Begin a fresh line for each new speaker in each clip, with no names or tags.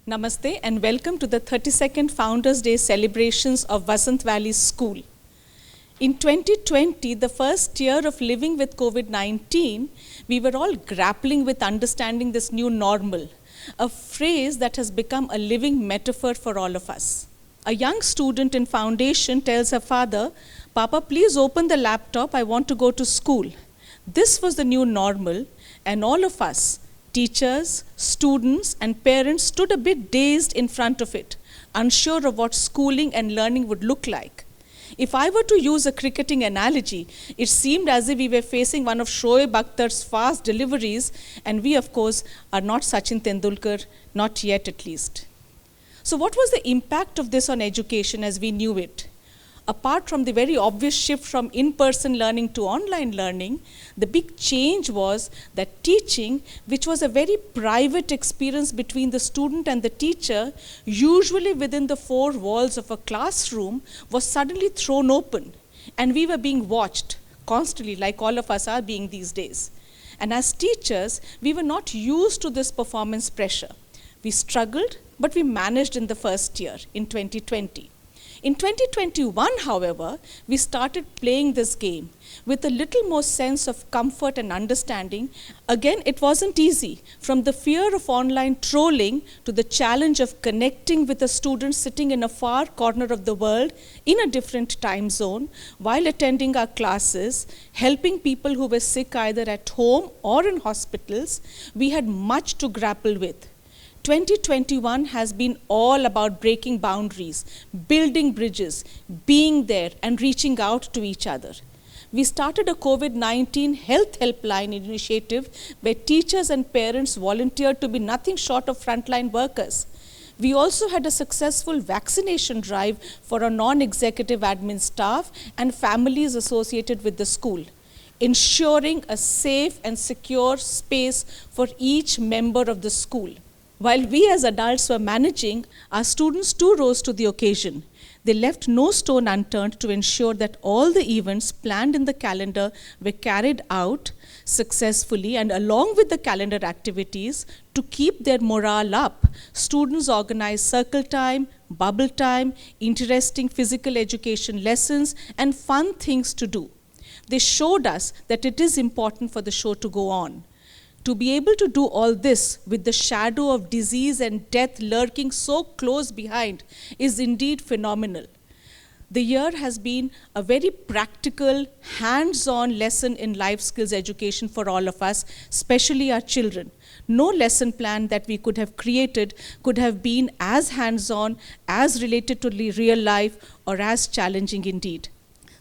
Namaste and welcome to the 32nd Founders Day celebrations of Vasant Valley School. In 2020, the first year of living with COVID-19, we were all grappling with understanding this new normal, a phrase that has become a living metaphor for all of us. A young student in foundation tells her father, "Papa, please open the laptop, I want to go to school." This was the new normal, and all of us, teachers, students, and parents stood a bit dazed in front of it, unsure of what schooling and learning would look like. If I were to use a cricketing analogy, it seemed as if we were facing one of Shoaib Akhtar's fast deliveries, and we, of course, are not Sachin Tendulkar, not yet at least. So what was the impact of this on education as we knew it? Apart from the very obvious shift from in-person learning to online learning, the big change was that teaching, which was a very private experience between the student and the teacher, usually within the four walls of a classroom, was suddenly thrown open. And we were being watched constantly, like all of us are being these days. And as teachers, we were not used to this performance pressure. We struggled, but we managed in the first year, in 2020. In 2021, however, we started playing this game with a little more sense of comfort and understanding. Again, it wasn't easy, from the fear of online trolling to the challenge of connecting with a student sitting in a far corner of the world in a different time zone while attending our classes, helping people who were sick either at home or in hospitals. We had much to grapple with. 2021 has been all about breaking boundaries, building bridges, being there, and reaching out to each other. We started a COVID-19 health helpline initiative where teachers and parents volunteered to be nothing short of frontline workers. We also had a successful vaccination drive for our non-executive admin staff and families associated with the school, ensuring a safe and secure space for each member of the school. While we as adults were managing, our students too rose to the occasion. They left no stone unturned to ensure that all the events planned in the calendar were carried out successfully, and along with the calendar activities, to keep their morale up, students organized circle time, bubble time, interesting physical education lessons, and fun things to do. They showed us that it is important for the show to go on. To be able to do all this with the shadow of disease and death lurking so close behind is indeed phenomenal. The year has been a very practical, hands-on lesson in life skills education for all of us, especially our children. No lesson plan that we could have created could have been as hands-on, as related to real life, or as challenging indeed.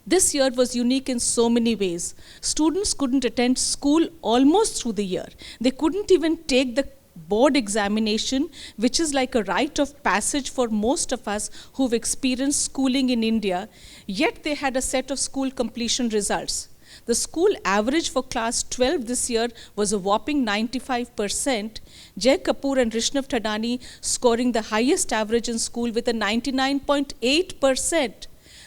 This year was unique in so many ways. Students couldn't attend school almost through the year. They couldn't even take the board examination, which is like a rite of passage for most of us who've experienced schooling in India, yet they had a set of school completion results. The school average for class 12 this year was a whopping 95%. Jay Kapoor and Rishnav Tadani scoring the highest average in school with a 99.8%.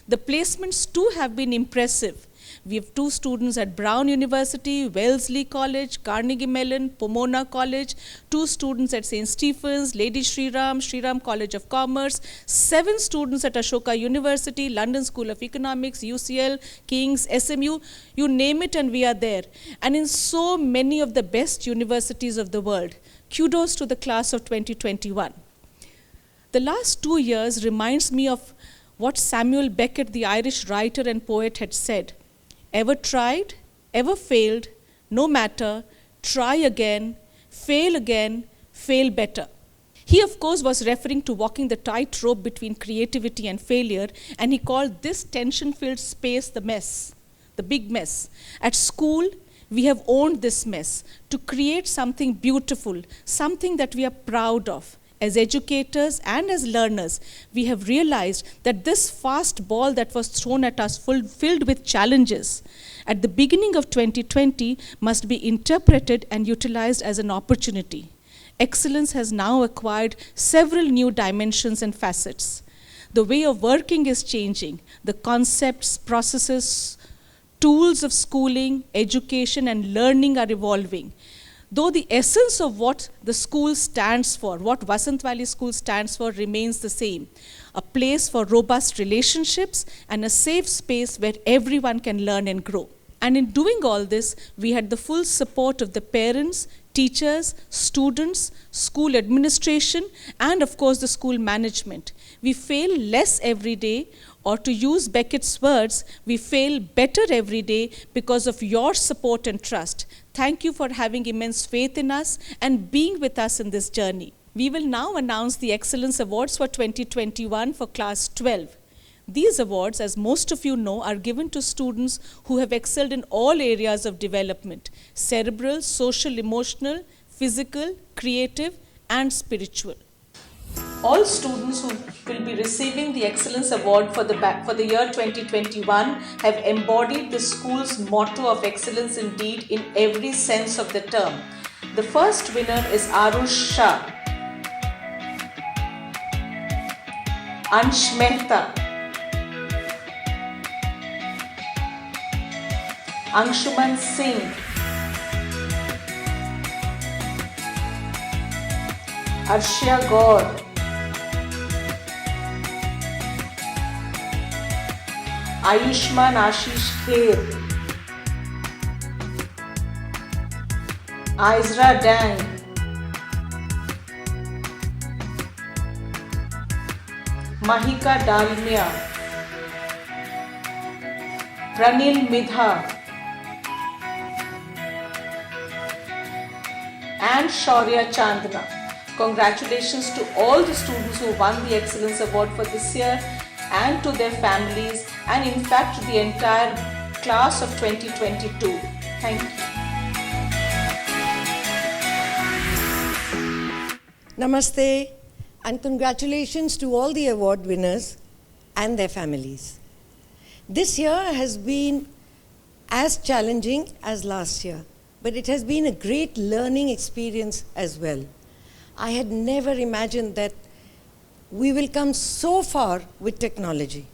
The placements too have been impressive. We have 2 students at Brown University, Wellesley College, Carnegie Mellon, Pomona College, 2 students at St. Stephen's, Lady Shriram College of Commerce, 7 students at Ashoka University, London School of Economics, UCL, King's, SMU, you name it and we are there. And in so many of the best universities of the world. Kudos to the class of 2021. The last 2 years reminds me of what Samuel Beckett, the Irish writer and poet, had said: "Ever tried, ever failed, no matter, try again, fail better." He, of course, was referring to walking the tightrope between creativity and failure, and he called this tension-filled space the mess, the big mess. At school, we have owned this mess to create something beautiful, something that we are proud of. As educators and as learners, we have realized that this fast ball that was thrown at us filled with challenges at the beginning of 2020 must be interpreted and utilized as an opportunity. Excellence has now acquired several new dimensions and facets. The way of working is changing. The concepts, processes, tools of schooling, education, and learning are evolving. Though the essence of what the school stands for, what Vasant Valley School stands for, remains the same: a place for robust relationships and a safe space where everyone can learn and grow. And in doing all this, we had the full support of the parents, teachers, students, school administration, and of course the school management. We fail less every day, or to use Beckett's words, we fail better every day because of your support and trust. Thank you for having immense faith in us and being with us in this journey. We will now announce the Excellence Awards for 2021 for Class 12. These awards, as most of you know, are given to students who have excelled in all areas of development: cerebral, social, emotional, physical, creative, and spiritual. All students who will be receiving the Excellence Award for the year 2021 have embodied the school's motto of excellence indeed in every sense of the term. The first winner is Arush Shah, Ansh Mehta, Anshuman Singh, Arshia Gaur, Ayushman Ashish Kher, Aizra Dang, Mahika Dalmia, Pranil Midha, and Shaurya Chandna. Congratulations to all the students who won the Excellence Award for this year, and to their families, and in fact to the entire class of 2022. Thank you.
Namaste, and congratulations to all the award winners and their families. This year has been as challenging as last year, but it has been a great learning experience as well. I had never imagined that we will come so far with technology.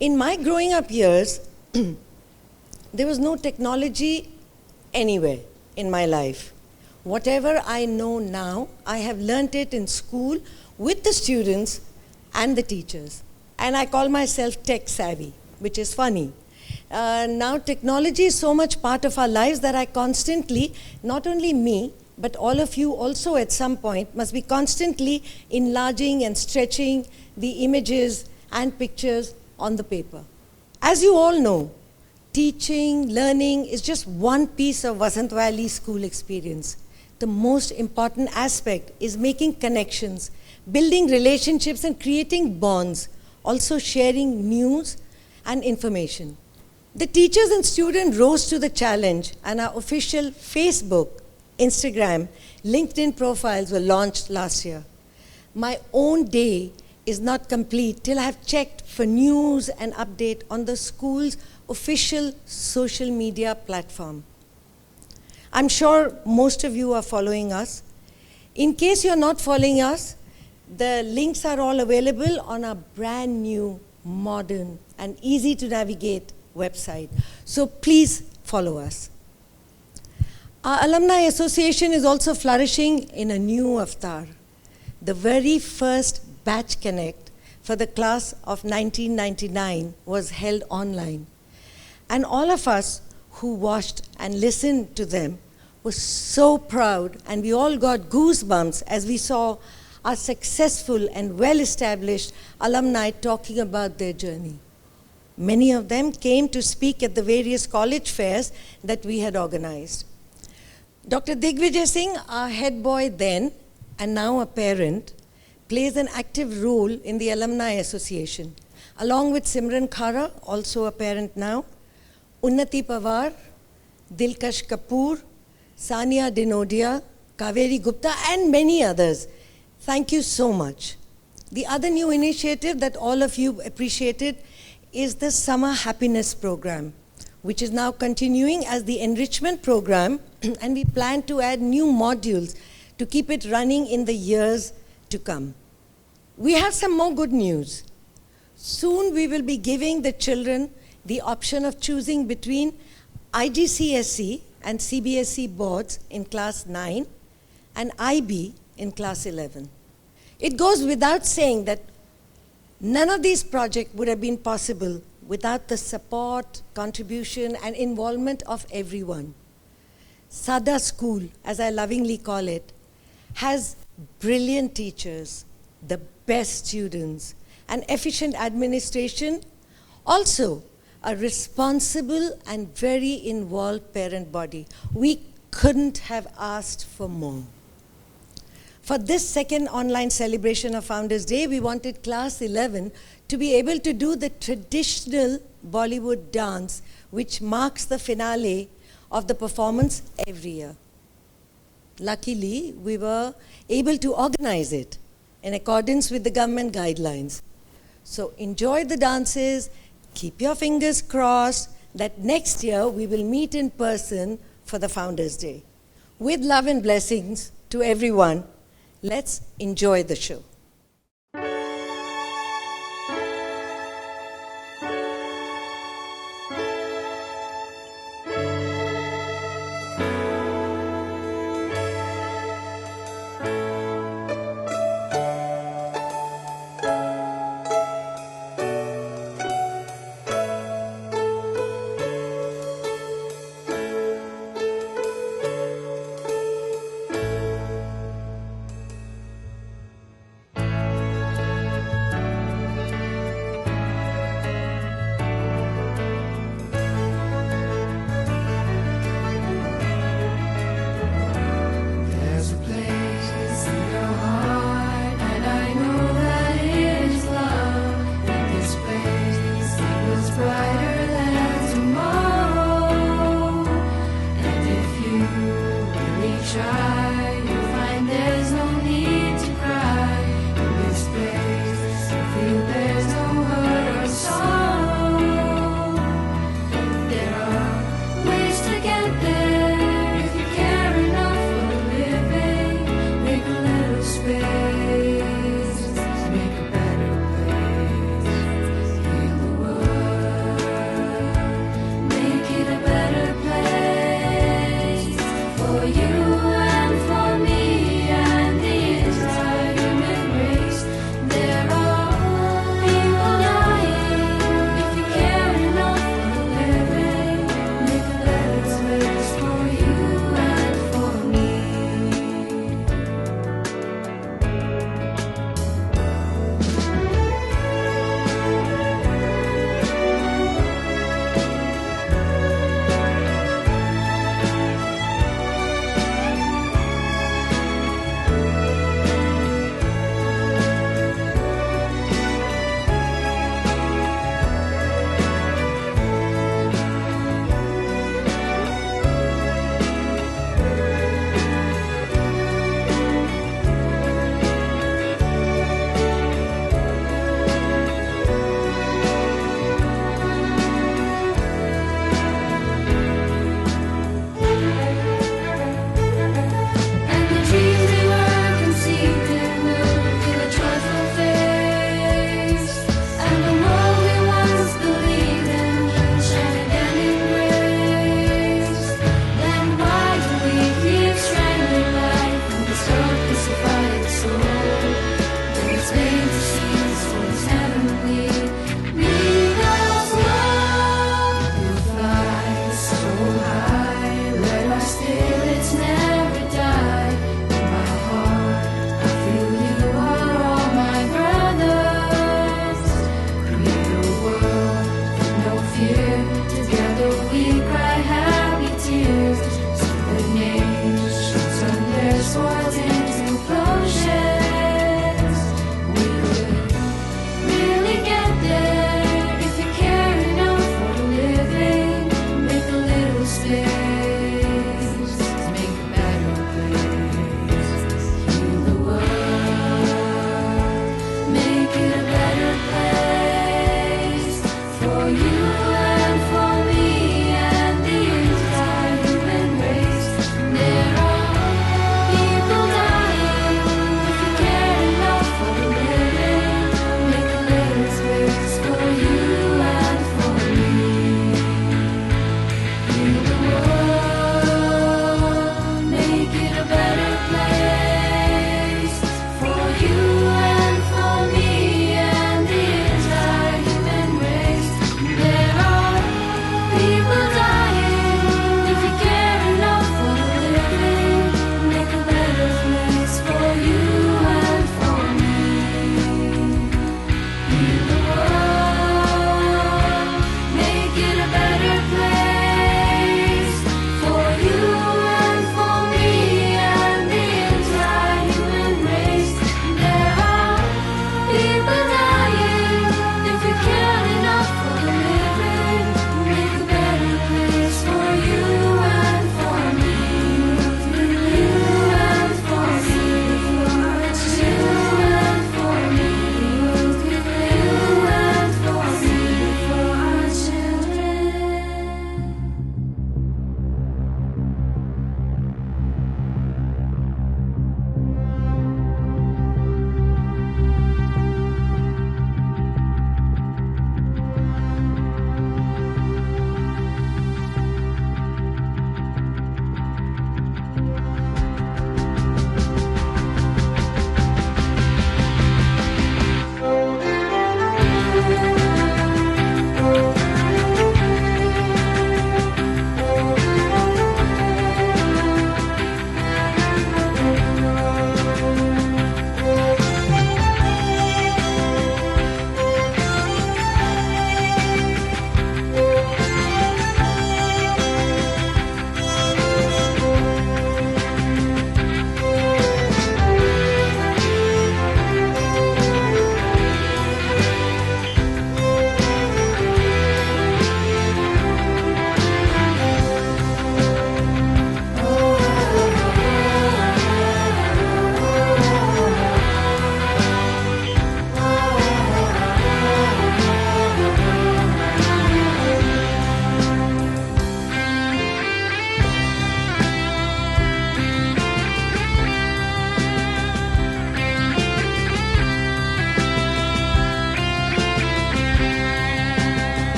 In my growing up years, there was no technology anywhere in my life. Whatever I know now, I have learnt it in school with the students and the teachers. And I call myself tech savvy, which is funny. Now technology is so much part of our lives that I constantly, not only me, but all of you also at some point must be constantly enlarging and stretching the images and pictures on the paper. As you all know, teaching, learning is just one piece of Vasant Valley school experience. The most important aspect is making connections, building relationships and creating bonds, also sharing news and information. The teachers and students rose to the challenge, and our official Facebook, Instagram, LinkedIn profiles were launched last year. My own day is not complete till I have checked for news and update on the school's official social media platform. I'm sure most of you are following us. In case you're not following us, the links are all available on our brand new, modern, and easy to navigate website. So please follow us. Our Alumni Association is also flourishing in a new avatar. The very first Batch Connect for the class of 1999 was held online. And all of us who watched and listened to them were so proud, and we all got goosebumps as we saw our successful and well-established alumni talking about their journey. Many of them came to speak at the various college fairs that we had organized. Dr. Digvijay Singh, our head boy then, and now a parent, plays an active role in the Alumni Association, along with Simran Khara, also a parent now, Unnati Pawar, Dilkash Kapoor, Sania Dinodia, Kaveri Gupta, and many others. Thank you so much. The other new initiative that all of you appreciated is the Summer Happiness Program, which is now continuing as the enrichment program, and we plan to add new modules to keep it running in the years to come. We have some more good news. Soon we will be giving the children the option of choosing between IGCSE and CBSE boards in class 9 and IB in class 11. It goes without saying that none of these projects would have been possible without the support, contribution, and involvement of everyone. Sada School, as I lovingly call it, has brilliant teachers, the best students, and efficient administration, also a responsible and very involved parent body. We couldn't have asked for more. For this second online celebration of Founders Day, we wanted class 11 to be able to do the traditional Bollywood dance, which marks the finale of the performance every year. Luckily, we were able to organize it in accordance with the government guidelines. So enjoy the dances, keep your fingers crossed that next year we will meet in person for the Founders Day. With love and blessings to everyone, let's enjoy the show.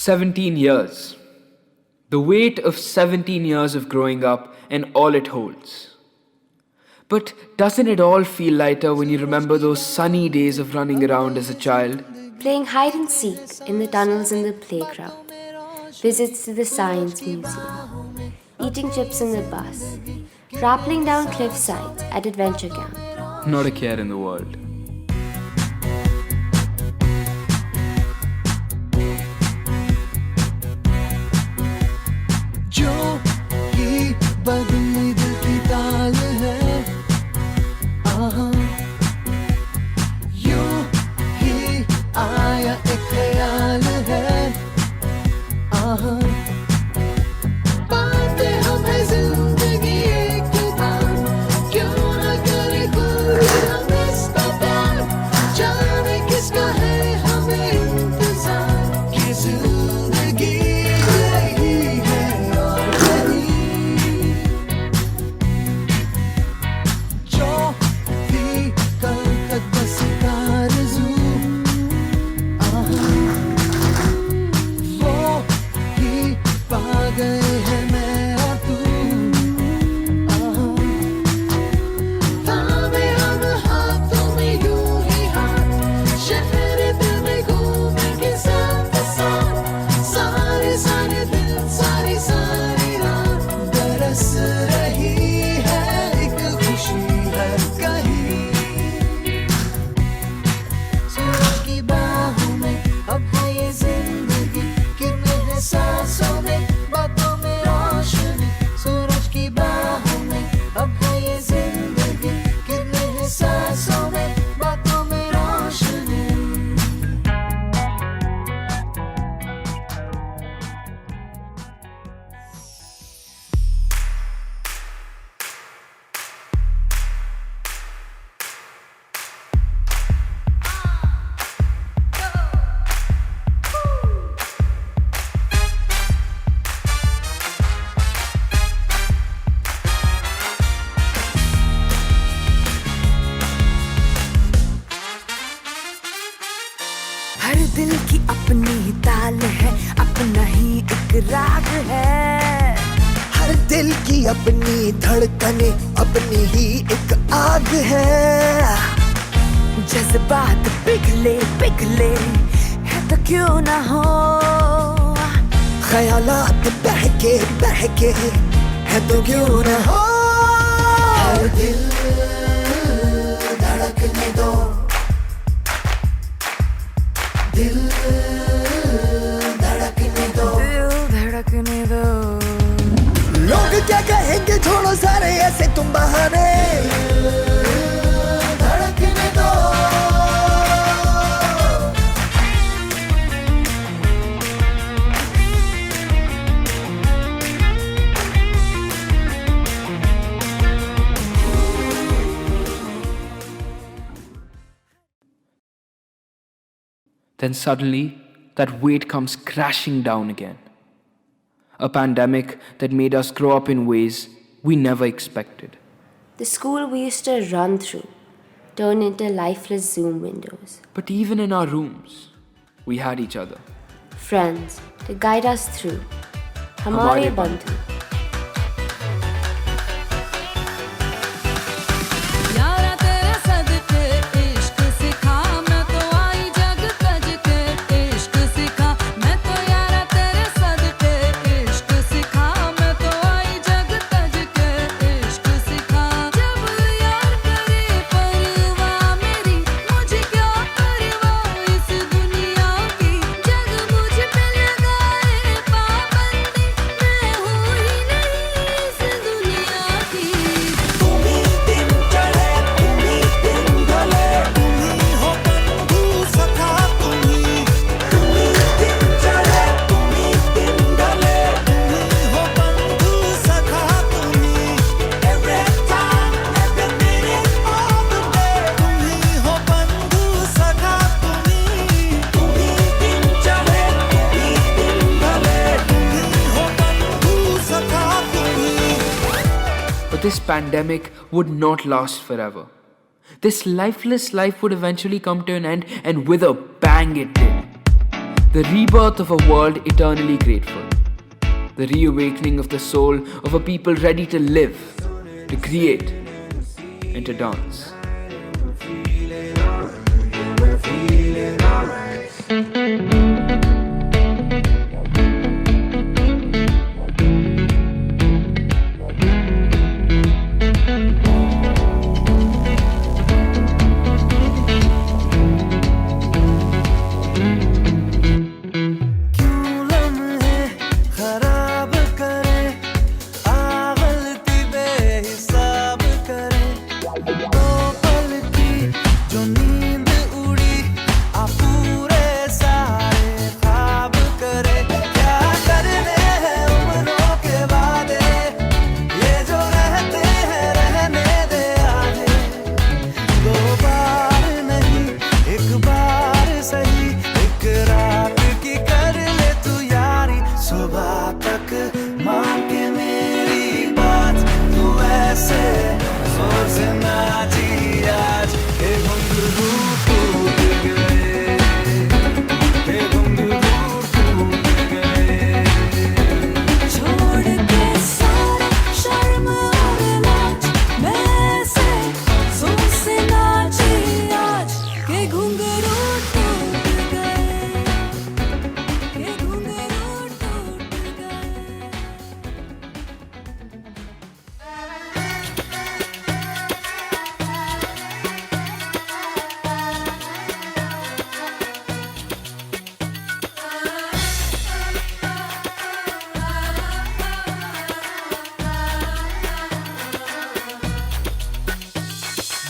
17 years. The weight of 17 years of growing up and all it holds. But doesn't it all feel lighter when you remember those sunny days of running around as a child?
Playing hide and seek in the tunnels in the playground, visits to the science museum, eating chips in the bus, rappelling down cliff sides at adventure camp.
Not a care in the world.
जो ही बदली दिल की ताल है, आहा, यूं ही आया एक ख्याल है, आहा, बातें हमें जिंदगी एक बार, क्यों न करे कोई हम इसका प्यार, जाने किसका है हमें इंतजार, ये जिंदगी रही है और रही, जो भी कल तक बस एक आरज़ू, आहा, वो ही पा गए हैं मैं और तू, आहा, थामे हम हाथों में यूं ही हाथ, शहर दिल में घूमेंगे साथ साथ, सारे सारे दिन सारी सारी रात, बरस रही है एक खुशी है कहीं, सूरज की बाहों में अब है ये जिंदगी, किरणें हैं सांसों में, बातों में रोशनी, सूरज की बाहों में अब है ये जिंदगी, किरणें हैं सांसों में, बातों में रोशनी.
हर दिल की अपनी ताल है, अपना ही एक राग है,
हर दिल की अपनी धड़कने, अपनी ही एक आग है,
जज्बात पिघले पिघले है तो क्यों ना हो,
ख्यालात बहके बहके है तो क्यों न हो, हर दिल धड़कने दो, दिल धड़कने दो,
दिल धड़कने दो.
लोग क्या कहेंगे छोड़ो सारे ऐसे तुम बहाने, धड़कने दो.
Then suddenly, that weight comes crashing down again. A pandemic that made us grow up in ways we never expected.
The school we used to run through turned into lifeless Zoom windows.
But even in our rooms, we had each other.
Friends to guide us through.
हमारे
हमारे बंधु.
यारा तेरे सदके इश्क सिखा, मैं तो आई जग तज के इश्क सिखा, मैं तो यारा तेरे सदके इश्क सिखा, मैं तो आई जग तज के इश्क सिखा, जब यार करे परवाह मेरी, मुझे क्या परवाह इस दुनिया की, जग मुझ पे लगाए पाबंदी, मैं हूँ ही नहीं इस दुनिया की.
तुम ही दिन चढ़े, तुम ही दिन ढले, तुम ही हो बंधु सखा, तुम ही दिन चढ़े, तुम ही दिन ढले, तुम ही हो बंधु सखा, तुम ही every time, every minute of the day, तुम ही हो बंधु सखा, तुम ही दिन चढ़े, तुम ही दिन ढले, तुम ही हो बंधु सखा, तुम ही.
But this pandemic would not last forever. This lifeless life would eventually come to an end, and with a bang it did. the rebirth of a world eternally grateful, the reawakening of the soul of a people ready to live, to create, and to dance.
क्यों लम्हे खराब करे आ गलती बेहिसाब करे दो पल की जो नींद उड़ी आ पूरे सारे ख्वाब करे क्या करने हैं उम्रों के वादे ये जो रहते हैं रहने दे आधे दो बार नहीं एक बार सही एक रात की कर ले तू यारी सुबह तक मान के मेरी बात तू ऐसे जोर से नाची आज हे घुंघरू टूट गए हे घुंघरू टूट गए
छोड़ के सारा शर्म और लाज मैं से जोर से नाची आज के घुंघरू टूट गए के घुंघरू टूट गए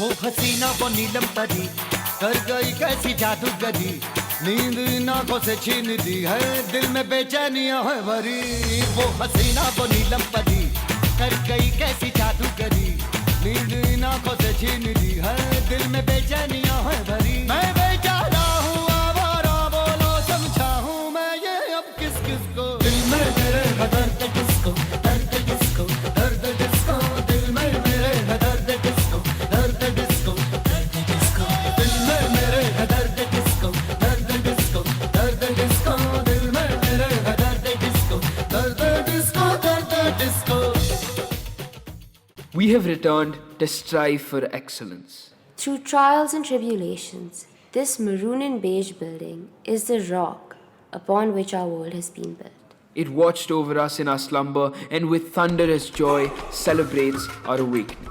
वो हसीना वो नीलम परी कर गई कैसी जादूगरी नींद इन आंखों से छीन दी है दिल में बेचैनियां है भरी वो हसीना वो नीलम परी कर गई कैसी जादूगरी नींद इन आंखों से छीन दी है दिल में बेचैनियां है भरी मैं बेचारा हूँ आवारा बोलो समझाऊं मैं ये अब किस किस को दिल में मेरे है दर्द किसको दर्द किसको दर्द किसको दिल में मेरे है दर्द किसको दर्द किसको दर्द किसको दिल में मेरे है दर्द किसको दर्द किसको दर्द किसको दिल में मेरे है दर्द किसको दर्द किसको दर्द किसको
We have returned to strive for excellence.
Through trials and tribulations, this maroon and beige building is the rock upon which our world has been built.
It watched over us in our slumber and with thunderous joy celebrates our awakening.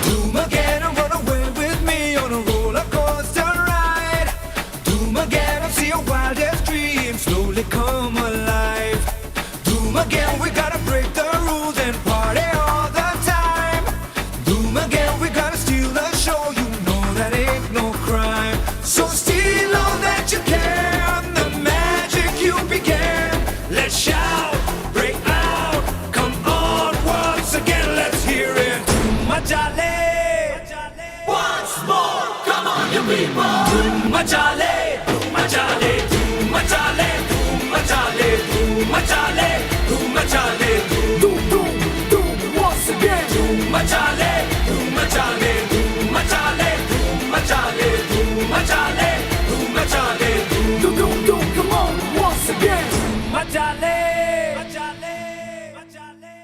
Doom again and run away with me on a roller coaster ride. Doom again and see your wildest dreams slowly come alive. Doom again, we gotta break the rules and party all the time. Doom again, we gotta steal the show, you know that ain't no crime. So steal all that you can, the magic you began. Let's shout, break out, come on once again, let's hear it. Doom Majale, once more, come on you people. Doom Majale, Doom Majale, Doom Majale, Doom Majale, Doom Majale, Doom Majale, Doom Doom Doom once again. Doom Majale, Doom Majale, Doom Majale, Doom Majale, Doom Majale, Doom Majale, Doom Doom Doom, come on once again. Doom Majale, Majale, Majale.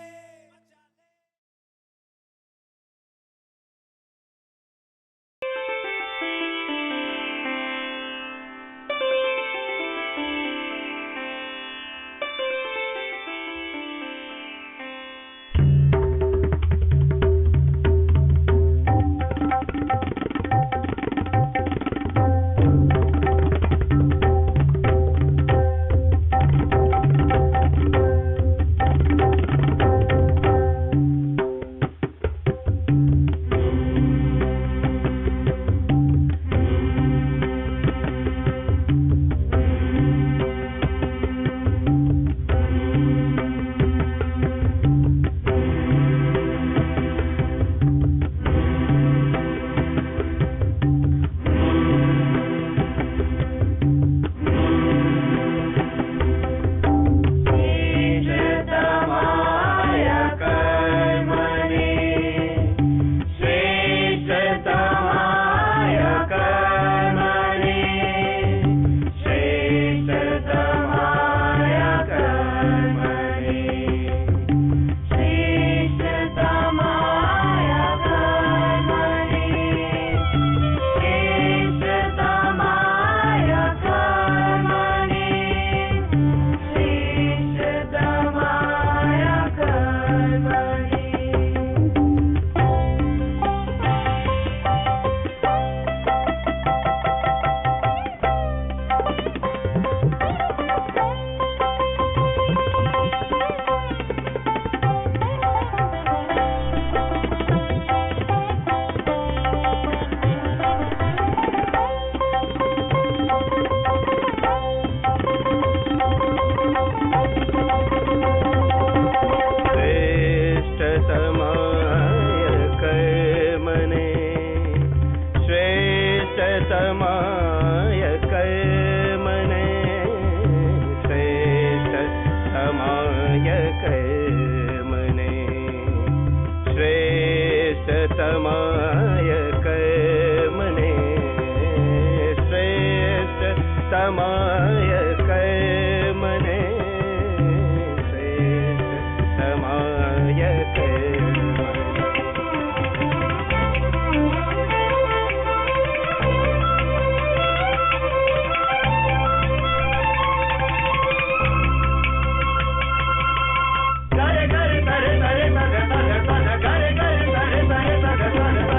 समाय कर्मणे श्रेष्ठ समाय कर्मणे श्रेष्ठ समाय कर्मणे गरे गरे तरे तरे तग तग तग गरे गरे तरे तरे तग तग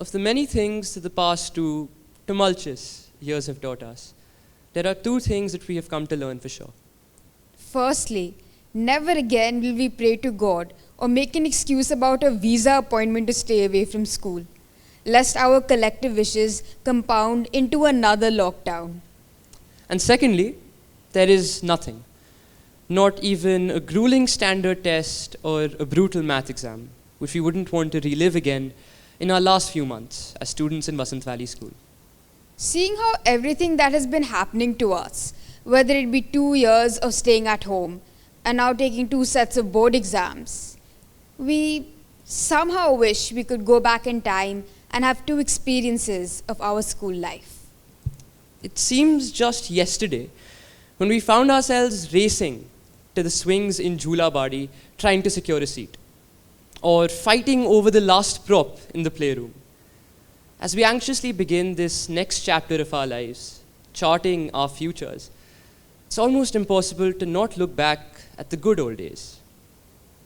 of the many things that the past 2 tumultuous years have taught us, there are 2 things that we have come to learn for sure.
Firstly, never again will we pray to God or make an excuse about a visa appointment to stay away from school, lest our collective wishes compound into another lockdown.
And secondly, there is nothing, not even a grueling standard test or a brutal math exam, which we wouldn't want to relive again in our last few months as students in Vasant Valley School.
Seeing how everything that has been happening to us, whether it be 2 years of staying at home and now taking 2 sets of board exams, we somehow wish we could go back in time and have 2 experiences of our school life.
It seems just yesterday when we found ourselves racing to the swings in Jhula Badi trying to secure a seat, or fighting over the last prop in the playroom. As we anxiously begin this next chapter of our lives, charting our futures, it's almost impossible to not look back at the good old days.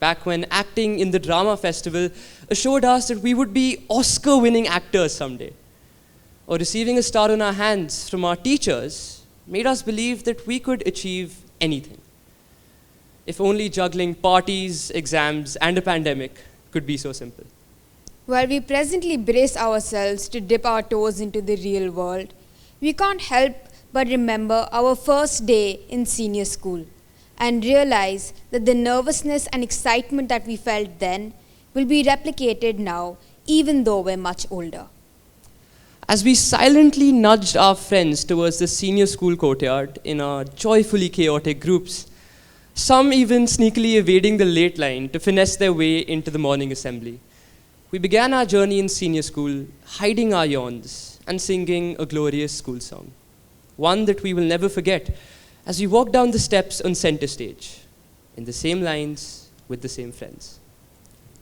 Back when acting in the drama festival assured us that we would be Oscar-winning actors someday, or receiving a star on our hands from our teachers made us believe that we could achieve anything. If only juggling parties, exams, and a pandemic could be so simple.
While we presently brace ourselves to dip our toes into the real world, we can't help but remember our first day in senior school and realize that the nervousness and excitement that we felt then will be replicated now, even though we're much older.
As we silently nudged our friends towards the senior school courtyard in our joyfully chaotic groups, some even sneakily evading the late line to finesse their way into the morning assembly, we began our journey in senior school, hiding our yawns and singing a glorious school song, one that we will never forget as we walked down the steps on center stage, in the same lines with the same friends.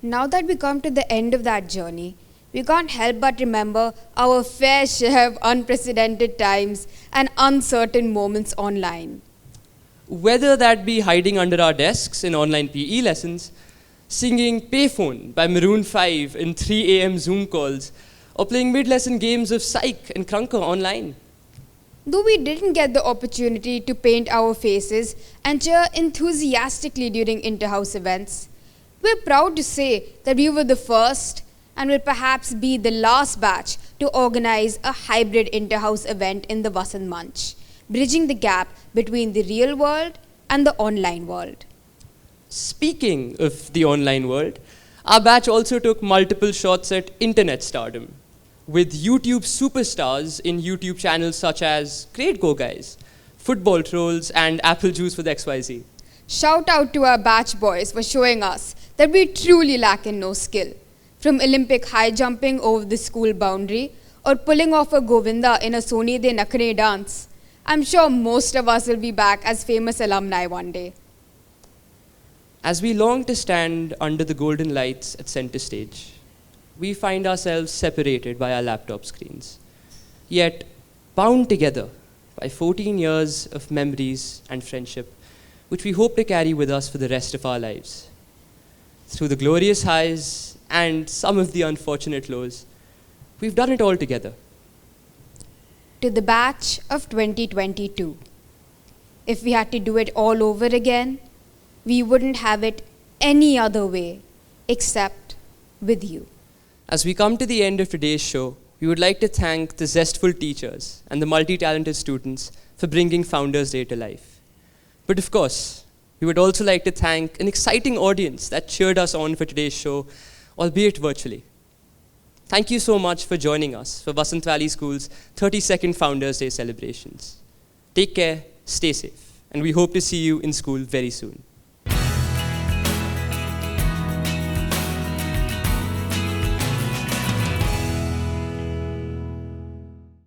Now that we come to the end of that journey, we can't help but remember our fair share of unprecedented times and uncertain moments online.
Whether that be hiding under our desks in online PE lessons, singing Payphone by Maroon 5 in 3 a.m. Zoom calls, or playing mid-lesson games of Psych and Krunker online.
Though we didn't get the opportunity to paint our faces and cheer enthusiastically during inter-house events, we're proud to say that we were the first and will perhaps be the last batch to organize a hybrid inter-house event in the Vasant Manch, bridging the gap between the real world and the online world.
Speaking of the online world, our batch also took multiple shots at internet stardom, with YouTube superstars in YouTube channels such as Great Go Guys, Football Trolls, and Apple Juice with XYZ.
Shout out to our batch boys for showing us that we truly lack in no skill. From Olympic high jumping over the school boundary or pulling off a Govinda in a Soni De Nakhre dance, I'm sure most of us will be back as famous alumni one day.
As we long to stand under the golden lights at center stage, we find ourselves separated by our laptop screens, yet bound together by 14 years of memories and friendship, which we hope to carry with us for the rest of our lives. Through the glorious highs and some of the unfortunate lows, we've done it all together.
To the batch of 2022, if we had to do it all over again, we wouldn't have it any other way except with you.
As we come to the end of today's show, we would like to thank the zestful teachers and the multi-talented students for bringing Founders Day to life. But of course, we would also like to thank an exciting audience that cheered us on for today's show, albeit virtually. Thank you so much for joining us for Vasant Valley School's 32nd Founders Day celebrations. Take care, stay safe, and we hope to see you in school very soon.